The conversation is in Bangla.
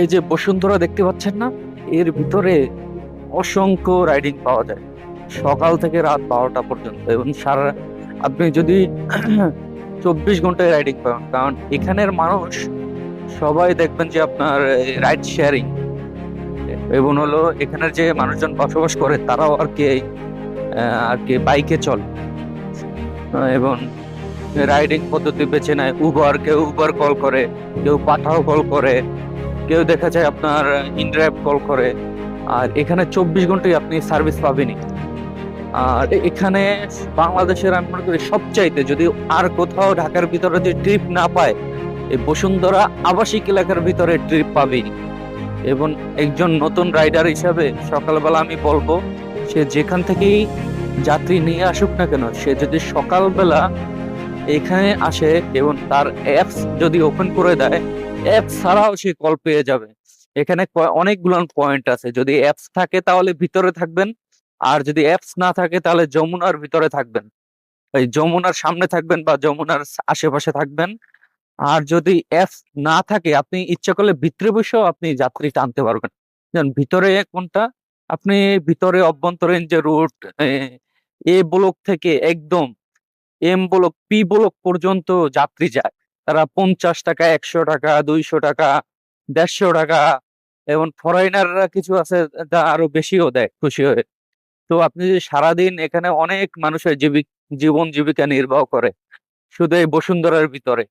এই যে বসুন্ধরা দেখতে পাচ্ছেন না, এর ভিতরে অসংখ্য রাইডিং পাওয়া যায় সকাল থেকে রাত 12টা পর্যন্ত, এবং সারা আপনি যদি 24 ঘন্টায় রাইডিং পাবেন, কারণ এখানের মানুষ সবাই দেখবেন যে আপনার রাইড শেয়ারিং, এবং হলো এখানের যে মানুষজন বসবাস করে তারাও আর কি বাইকে চলে, এবং রাইডিং পদ্ধতি বেছে নেয়। কেউ উবার কল করে, কেউ পাঠাও কল করে, কেউ দেখা যায় আপনার ইনড্রাইভ কল করে। আর এখানে 24 ঘন্টায় আপনি সার্ভিস পাবেনই। আর এখানে বাংলাদেশের আমি মনে করি সবচাইতে, যদি আর কোথাও ঢাকার ভিতরে যে ট্রিপ না পায়, এই বসুন্ধরা আবাসিক এলাকার ভিতরে ট্রিপ পাবেই। এবং একজন নতুন রাইডার হিসাবে সকালবেলা আমি বলবো, সে যেখান থেকেই যাত্রী নিয়ে আসুক না কেন, সে যদি সকালবেলা এখানে আসে এবং তার অ্যাপস যদি ওপেন করে দেয়, অ্যাপস ছাড়াও সে কল পেয়ে যাবে। এখানে অনেকগুলো পয়েন্ট আছে, যদি অ্যাপস থাকে তাহলে ভিতরে থাকবেন, আর যদি অ্যাপস না থাকে তাহলে যমুনার ভিতরে থাকবেন, এই যমুনার সামনে থাকবেন বা যমুনার আশেপাশে থাকবেন। আর যদি অ্যাপস না থাকে, আপনি ইচ্ছা করলে ভিতরে বসেও আপনি যাত্রী টানতে পারবেন। যেমন ভিতরে কোনটা, আপনি ভিতরে অভ্যন্তরীণ যে রুট, এ ব্লক থেকে একদম এম ব্লক, পি ব্লক পর্যন্ত যাত্রী যায়। তারা 50 টাকা, 100 টাকা, 200 টাকা, 150 টাকা, এবং ফরেনাররা কিছু আছে তা আরো বেশিও দেয় খুশি হয়ে। তো আপনি যদি সারাদিন, এখানে অনেক মানুষের জীবন জীবিকা নির্বাহ করে শুধু এই বসুন্ধরার ভিতরে।